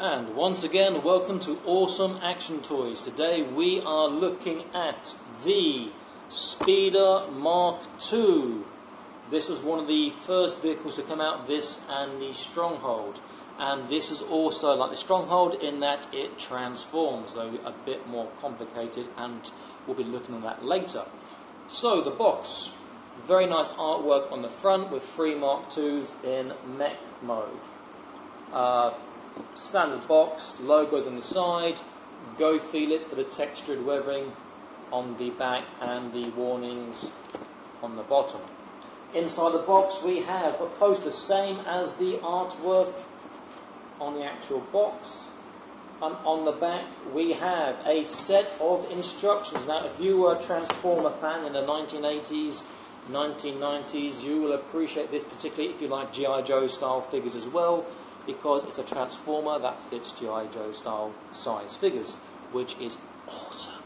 And once again, welcome to Awesome Action Toys. Today we are looking at the Speeder Mark II. This was one of the first vehicles to come out, this and the Stronghold. And this is also like the Stronghold in that it transforms, though a bit more complicated, and we'll be looking at that later. So the box, very nice artwork on the front with 3 Mark IIs in Mech Mode. Standard box, logos on the side, go feel it for the textured weathering on the back and the warnings on the bottom. Inside the box we have a poster, same as the artwork on the actual box, and on the back we have a set of instructions. Now if you were a Transformer fan in the 1980s, 1990s, you will appreciate this, particularly if you like G.I.Joe style figures as well, because it's a Transformer that fits G.I.Joe style size figures, which is awesome.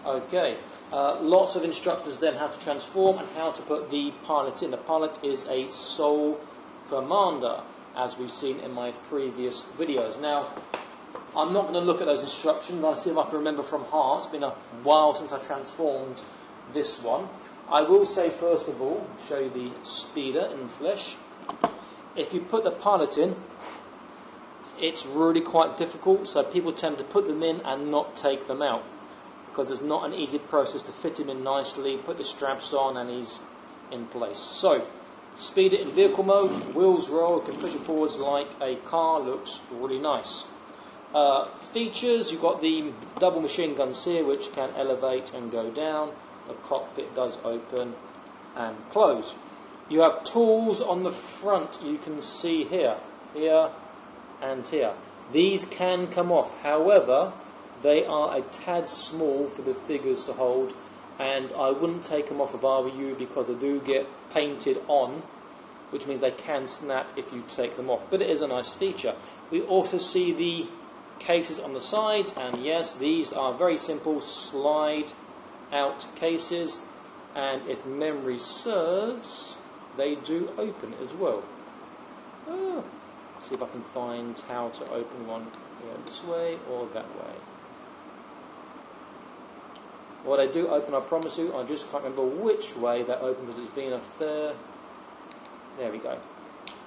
Okay, lots of instructions then how to transform and how to put the pilot in. The pilot is a sole commander, as we've seen in my previous videos. Now, I'm not going to look at those instructions. I'll see if I can remember from heart. It's been a while since I transformed this one. I will say, first of all, show you the Speeder in flesh. If you put the pilot in, it's really quite difficult, so people tend to put them in and not take them out, because it's not an easy process to fit him in nicely, put the straps on, and he's in place. So, Speeder in vehicle mode, wheels roll, you can push it forwards like a car, looks really nice. Features, you've got the double machine guns here, which can elevate and go down. The cockpit does open and close. You have tools on the front, you can see here, here and here. These can come off, however, they are a tad small for the figures to hold, and I wouldn't take them off if I were you, because they do get painted on, which means they can snap if you take them off. But it is a nice feature. We also see the cases on the sides, and yes, these are very simple slide out cases, and if memory serves, they do open as well. See if I can find how to open one this way or that way. Well, they do open, I promise you. I just can't remember which way they open, because it's been a fair... There we go.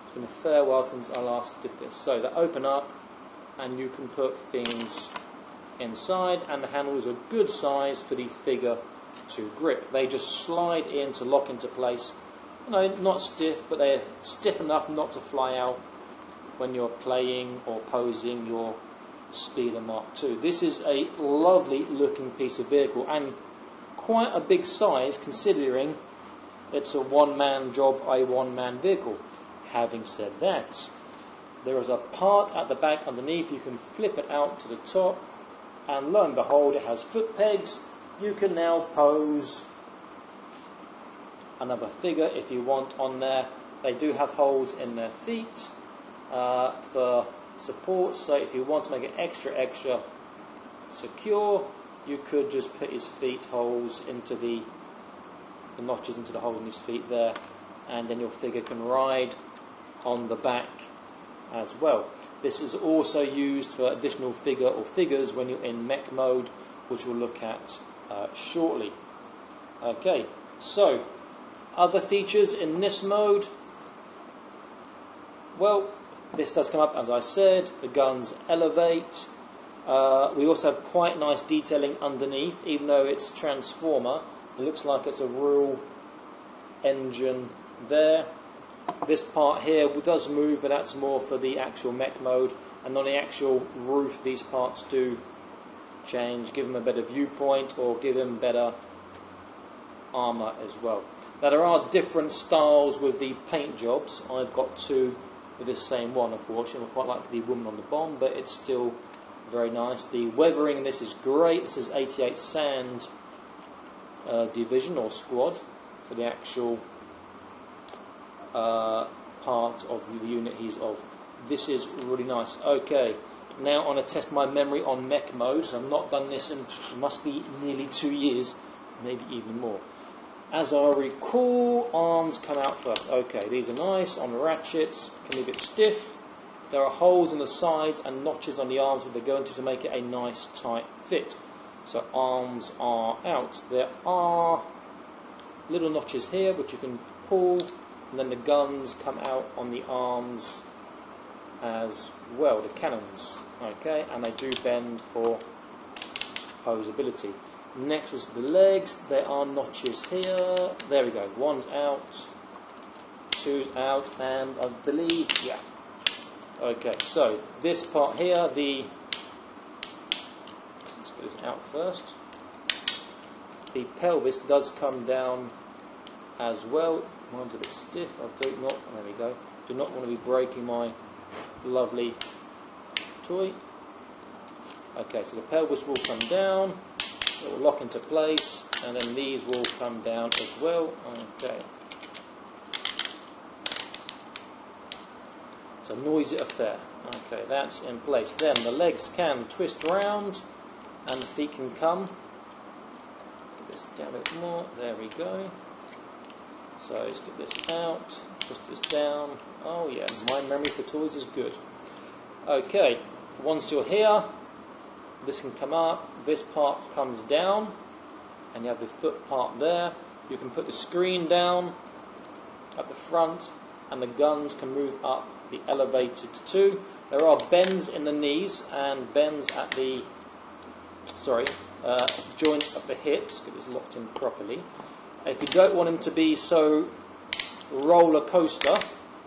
It's been a fair while since I last did this. So they open up, and you can put things inside, and the handles are good size for the figure to grip. They just slide in to lock into place. You know, not stiff, but they're stiff enough not to fly out when you're playing or posing your Speeder Mark II. This is a lovely looking piece of vehicle, and quite a big size considering it's a one-man job, a one-man vehicle. Having said that, there is a part at the back underneath. You can flip it out to the top, and lo and behold, it has foot pegs. You can now pose another figure if you want on there. They do have holes in their feet for support, so if you want to make it extra secure, you could just put his feet holes into the notches into the hole in his feet there, and then your figure can ride on the back as well. This is also used for additional figure or figures when you're in Mech Mode, which we'll look at shortly. Okay, so other features in this mode, well, this does come up, as I said, the guns elevate. We also have quite nice detailing underneath, even though it's Transformer, it looks like it's a real engine there. This part here does move, but that's more for the actual Mech Mode, and on the actual roof these parts do change, give them a better viewpoint or give them better armour as well. Now there are different styles with the paint jobs. I've got 2 with this same one, unfortunately. I quite like the woman on the bomb, but it's still very nice. The weathering in this is great. This is 88 Sand division or squad for the actual part of the unit he's of. This is really nice. Okay, now I'm going to test my memory on Mech Mode. So I've not done this in, it must be nearly 2 years, maybe even more. As I recall, arms come out first. Okay, these are nice on the ratchets, can be a bit stiff. There are holes in the sides and notches on the arms that they go into to make it a nice tight fit. So arms are out. There are little notches here which you can pull, and then the guns come out on the arms as well, the cannons. Okay, and they do bend for posability. Next was the legs. There are notches here. There we go. One's out, two's out, and I believe, yeah. Okay, so this part here, let's put this out first. The pelvis does come down as well. Mine's a bit stiff. There we go. Do not want to be breaking my lovely toy. Okay, so the pelvis will come down. It will lock into place, and then these will come down as well. Okay. It's a noisy affair. Okay, that's in place. Then the legs can twist round, and the feet can come. Get this down a bit more. There we go. So let's get this out. Twist this down. Oh yeah, my memory for toys is good. Okay, once you're here, this can come up. This part comes down, and you have the foot part there. You can put the screen down at the front, and the guns can move up the elevated too. There are bends in the knees and bends at the joint of the hips. Get this locked in properly. If you don't want them to be so roller coaster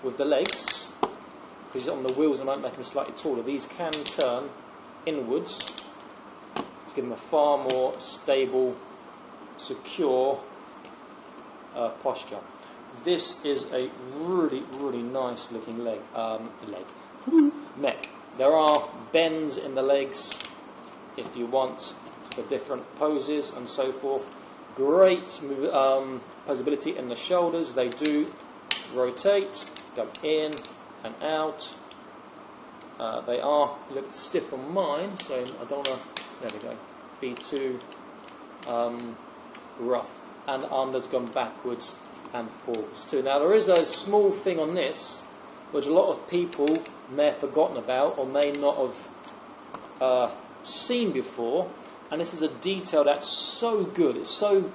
with the legs, because on the wheels I might make them slightly taller, these can turn inwards to give them a far more stable, secure posture. This is a really, really nice looking mech. There are bends in the legs if you want for different poses and so forth. Great posability in the shoulders. They do rotate, go in and out. They are a little stiff on mine, so I don't want to, there we go, be too rough. And the arm has gone backwards and forwards too. Now there is a small thing on this which a lot of people may have forgotten about or may not have seen before, and this is a detail that's so good. It's so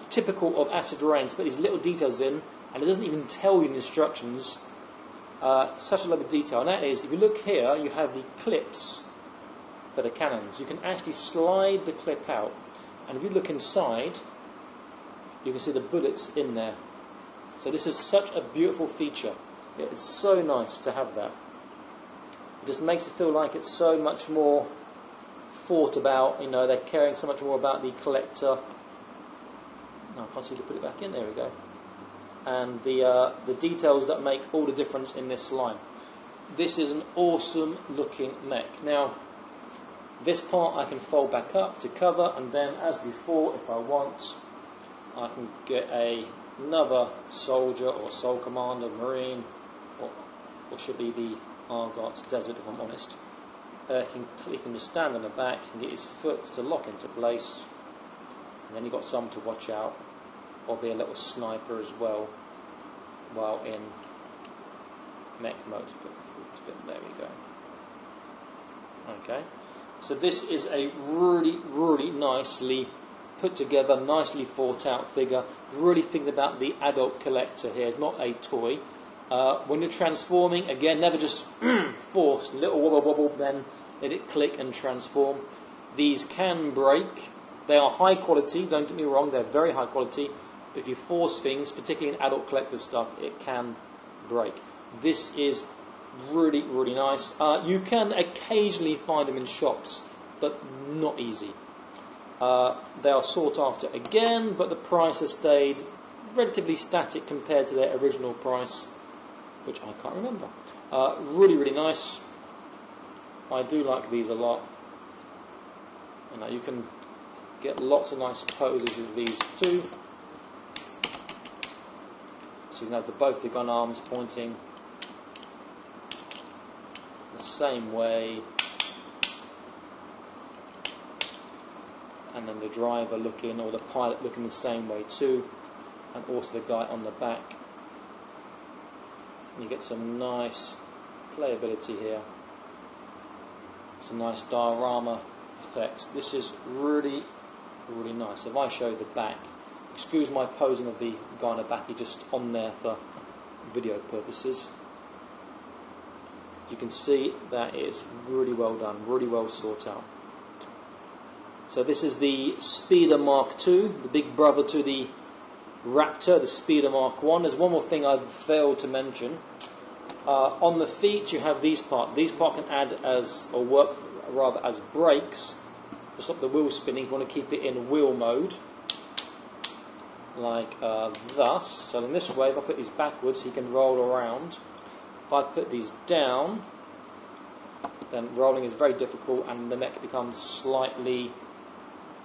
typical of acid rain to put these little details in, and it doesn't even tell you in the instructions. Such a lovely detail, and that is, if you look here, you have the clips for the cannons. You can actually slide the clip out, and if you look inside, you can see the bullets in there. So this is such a beautiful feature. It is so nice to have that. It just makes it feel like it's so much more thought about. You know, they're caring so much more about the collector. No, I can't seem to put it back in. There we go. And the details that make all the difference in this line. This is an awesome looking mech. Now, this part I can fold back up to cover, and then as before, if I want, I can get another soldier or soul commander, marine, or should be the Argot's desert if I'm honest. He can just stand on the back and get his foot to lock into place, and then you've got some to watch out, or be a little sniper as well while in mech mode. There we go. Okay, so this is a really, really nicely put together, nicely thought out figure. Really thinking about the adult collector here. It's not a toy. When you're transforming, again, never just force a little wobble wobble, then let it click and transform. These can break. They are high quality, don't get me wrong, they're very high quality. But if you force things, particularly in adult collector stuff, it can break. This is really, really nice. You can occasionally find them in shops, but not easy. They are sought after again, but the price has stayed relatively static compared to their original price, which I can't remember. Really, really nice. I do like these a lot. And you can get lots of nice poses with these too. So you can have both the gun arms pointing the same way, and then the driver looking, or the pilot looking the same way too, and also the guy on the back. And you get some nice playability here. Some nice diorama effects. This is really, really nice. If I show the back, excuse my posing of the guy in the back, he's just on there for video purposes. You can see that is really well done, really well sorted out. So this is the Speeder Mark II, the big brother to the Raptor, the Speeder Mark I. There's one more thing I've failed to mention. On the feet you have these parts. These parts can add as, or work rather as brakes to stop the wheel spinning if you want to keep it in wheel mode, like thus. So in this way, if I put these backwards, he can roll around. If I put these down, then rolling is very difficult and the mech becomes slightly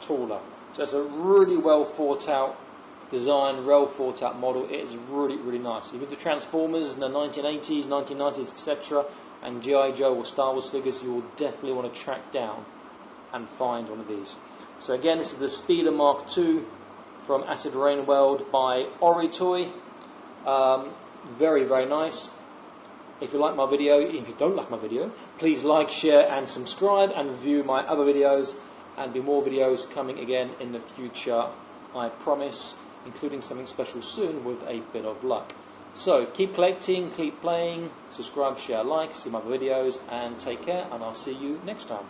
taller. So it's a really well thought out design, well thought out model. It is really, really nice. If you look at Transformers in the 1980s, 1990s, etc., and G.I.Joe or Star Wars figures, you will definitely want to track down and find one of these. So again, this is the Speeder Mark II from Acid Rain World by Ori Toy. Very, very nice. If you like my video, if you don't like my video, please like, share and subscribe and review my other videos, and be more videos coming again in the future, I promise, including something special soon with a bit of luck. So keep collecting, keep playing, subscribe, share, like, see my other videos, and take care, and I'll see you next time.